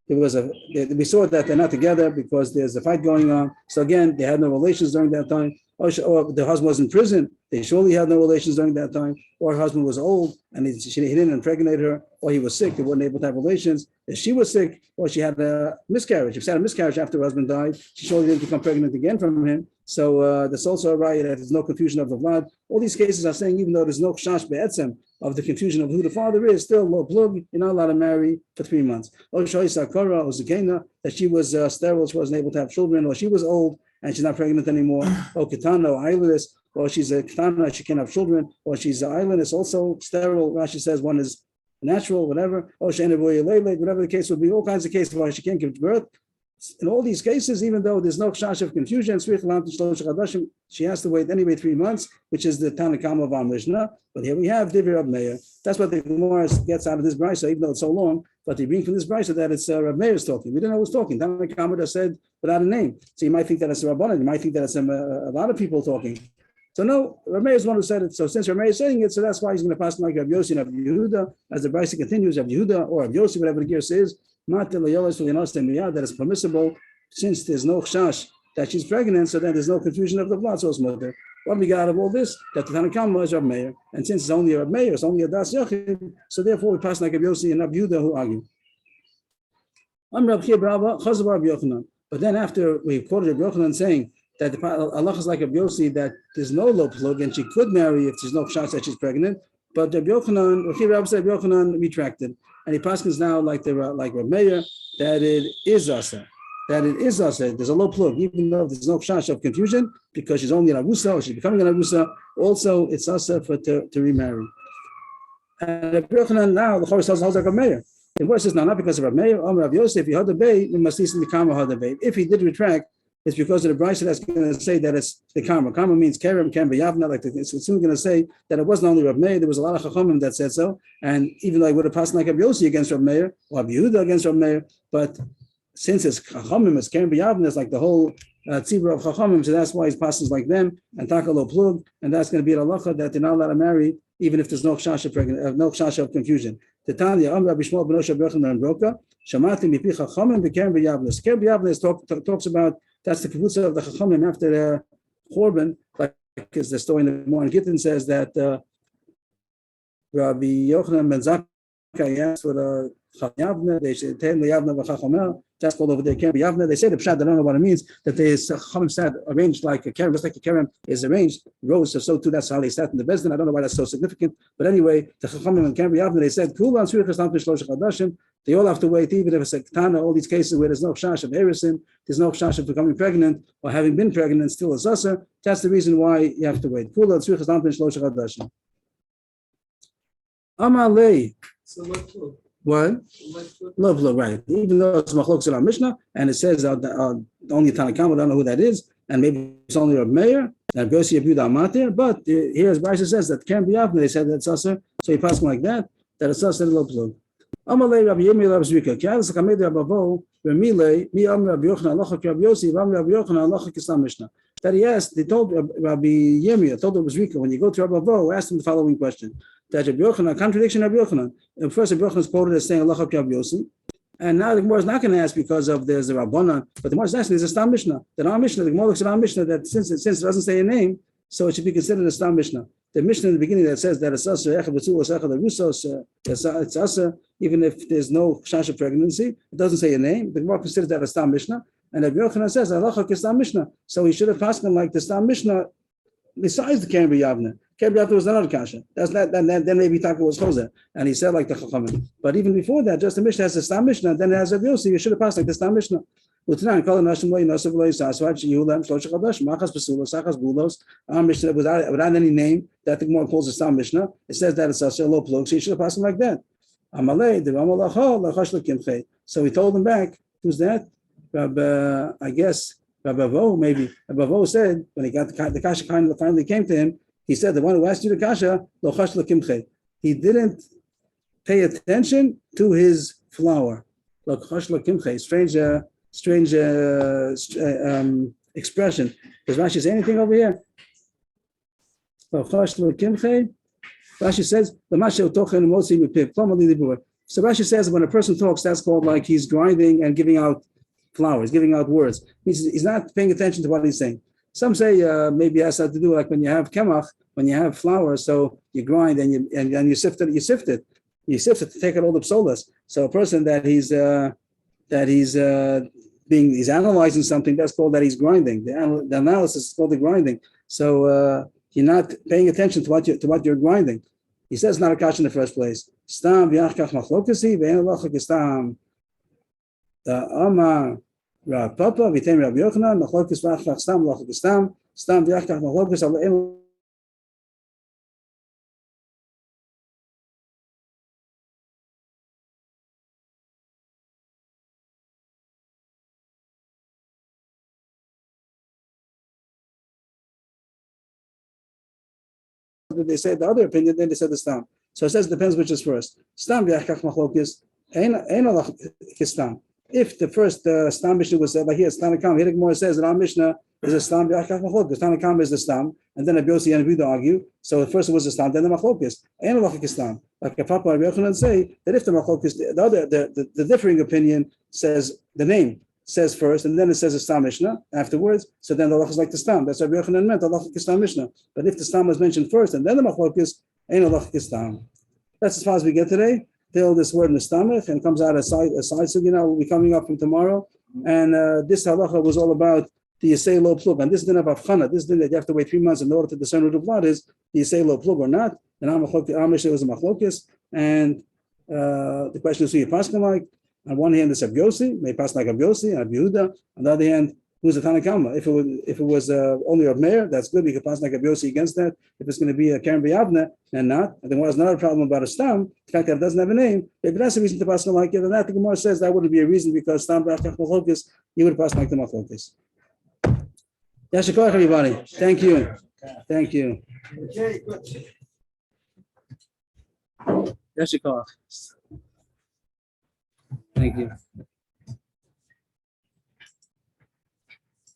we saw that they're not together because there's a fight going on. So again, they had no relations during that time. Or the husband was in prison. They surely had no relations during that time. Or her husband was old and he didn't impregnate her, or he was sick, they weren't able to have relations. If she was sick, or she had a miscarriage. If she had a miscarriage after her husband died, she surely didn't become pregnant again from him. So that's also a right that there's no confusion of the blood. All these cases are saying, even though there's no chash be'etzem of the confusion of who the father is, still low plug, you're not allowed to marry for 3 months. Or shoy sakara or zakena, that she was sterile, she wasn't able to have children, or she was old and she's not pregnant anymore. Or katana or islandess, or she's a katana, she can't have children, or she's an islandess, also sterile. Rashi says one is natural, whatever. Or whatever the case would be, all kinds of cases why she can't give birth. In all these cases, even though there's no chash of confusion, she has to wait anyway 3 months, which is the Tanakama of our Mishnah. But here we have Divrei Rab Meir. That's what the Gemara gets out of this brisa, even though it's so long. But they bring from this brisa that it's Rab Meir's talking. We didn't know who's talking. Tanakama just said without a name. So you might think that it's a Rabbanan. You might think that it's a lot of people talking. So no, Rab Meir is one who said it. So since Rab Meir is saying it, so that's why he's going to pass like Rab Yossi and Rab Yehuda. As the brisa continues, Rab Yehuda or Rab Yossi, whatever the gear says, that is permissible since there's no chash that she's pregnant, so then there's no confusion of the blood source mother. What we got out of all this, that the Tanakama is Rab Meir, and since it's only a Rab Meir, it's only a Das Yachid, so therefore we pass like Rab Yossi and Rab Yehuda who argue. I'm Rab Chia Brava, Chazav Rab Yochanan. But then after we quoted Rab Yochanan saying that the Allah is like Rab Yossi, that there's no low plug and she could marry if there's no chash that she's pregnant, But Rabbi Rabbi Yochanan retracted, and he passes now like Rabbi Meir that it is asa. That it is asa. There's a low plug, even though there's no chash of confusion because she's only an arusa or she's becoming an arusa. Also, it's asa for to remarry. And Rabbi Yochanan now the Chorus tells like Rabbi Meir. The verse says now not because of Rabbi Meir. Rabbi Yosef, he had the bay, we must listen to Kama had the bay. If he did retract, it's because of the Brisa that's going to say that it's the Karma. Karma means Kerem, Yavna. Like it's soon going to say that it wasn't only Rabbi Meir. There was a lot of Chachamim that said so. And even though I would have passed like Rabbi Yossi against Rabbi Meir or Rabbi Yehuda against Rabbi Meir, but since it's Chachamim, it's Kerem Yavna, it's like the whole tzibur of Chachamim. So that's why he passes like them and Takalo Plug. And that's going to be a halacha that they're not allowed to marry even if there's no chasha of confusion. Titania Rabbi Shmuel ben Osha Berchem and Broka Shamati mipi Chachamim bekerem b'yavnes. Kerem b'yavnes talks about. That's the kibutza of the Chachamim after the Chorban, like is the story in the Morning Gittin says that Rabbi Yochanan ben Zakkai asked for the Yavne. They said Ten Yavne v'Chachamel. That's called over there Kerem Yavne. They say the pshat. They don't know what it means. That the Chachamim sat arranged like a kerem, just like a kerem is arranged rows. So too that's how they sat in the bezdin. I don't know why that's so significant, but anyway, the Chachamim and Kerem Yavne they said Kulan Tzurichas Lam Shlosh Chadashim. They all have to wait, even if it's a ketana, all these cases where there's no chash of erisin, there's no chash of becoming pregnant, or having been pregnant still a zasa. That's the reason why you have to wait. Amalei. What? Love, right. Even though it's machlokes in our Mishnah, and it says only Tanakam, we don't know who that is, and maybe it's only a mayor, and Gosi Abuda Amatir, but here's Brisa says that can be Avna, they said that's sasa, so he passed like that it's sasa and love. Amalei Rabbi Yirmiyah Rabbi Zvika. Ki'alas Kamed Rabbi Vo Remilei Mi Am Rabbi Yochanan Alocha Rabbi Yossi Ram Rabbi Yochanan Alocha Kistam Mishnah. That he asked, they told Rabbi Yirmiyah, told Rabbi Zvika, when you go to Rabbi Vo, ask him the following question: that Rabbi Yochanan, contradiction of Rabbi Yochanan. And first, Rabbi Yochanan is quoted as saying Alocha Rabbi Yossi, and now the Gemara is not going to ask because of there's the Rabbanan, but the Gemara is asking there's a Stam Mishnah. That our Mishnah, the Gemara looks at our Mishnah that since it doesn't say a name, so it should be considered a Stam Mishnah. The Mishnah in the beginning that says that it's asa, it's asa, even if there's no chash of pregnancy, it doesn't say a name. The Gemara considers that a Stam Mishnah, and Rabbi Yochanan says halacha kistam Mishnah. So he should have passed him like the Stam Mishnah besides the Kerem B'Yavne. Kerem B'Yavne was another kasha. That's not then maybe Taka was choser, and he said like the Chachamim. But even before that, just the Mishnah has the Stam Mishnah, then it has Rabbi Yossi. You should have passed like the Stam Mishnah. Our Mishnah without any name that the Gemara calls a Stam Mishnah, it says that it's a low plug, so you should have passed him like that. So he told him back, who's that? I guess Rabbi Vo, maybe. Rabbi Vo said, when he got the kasha finally came to him, he said, the one who asked you the kasha, he didn't pay attention to his flower. Strange expression. Does Rashi say anything over here? Rashi says, so Rashi says when a person talks, that's called like he's grinding and giving out flowers, giving out words. He's not paying attention to what he's saying. Some say maybe it has to do like when you have kemach, when you have flour, so you grind and you sift it to take out all the psolas. So a person that he's analyzing something, that's called that he's grinding. The analysis is called the grinding. So you're not paying attention to what you're grinding. He says not a kasha in the first place. Stam v'yachkach machlokasi ve'en halacha kistam. Amar Rav Papa v'tem Rav Yochanan machlokis v'achkach stam halacha kistam. Stam v'yachkach machlokis al. They say the other opinion, then they said the stam. So it says it depends which is first. Stam v'yachkach machlokis ein halacha kistam. If the first stam Mishnah was said, like here, Tanakam, here the Gemara says that our Mishnah is a stam v'yachkach machlokis. Tanakam is the stam, and then Rabbi Yossi and Rabbi Yehuda argue. So the first was the stam, then the machlokis. Ein halacha kistam. Like a Papa Rabbi Yochanan say that if the machlokis, the differing opinion says the name says first, and then it says a stam Mishnah afterwards. So then the halacha is like the stam. That's what Rabbi Yochanan meant. The halacha kistam Mishnah. But if the stam was mentioned first and then the machlokis, ein halacha kistam. That's as far as we get today. Till this word nestamech and comes out a side sugya now will be coming up from tomorrow. And this halacha was all about do you say low plug? And this didn't have avchana. This didn't that you have to wait 3 months in order to discern who the blood is. Do you say low plug or not? And Amish was a machlokis. And the question is who you pass like. On one hand, it's Abyosi, may pass like Abyosi, and Yehuda. On the other hand, who's the Tanakama? If it was only a mayor, that's good. We could pass like Abyosi against that. If it's going to be a Karen B'Yavne, then not. And then there's another problem about a stam. The fact that it doesn't have a name. If that's a reason to pass like it, then that the Gemara says that wouldn't be a reason because stam b'achachocholkis, you would pass like the machlokis. Yashikar, everybody. Thank you. Thank you. Okay, good. Yashikar. Thank you.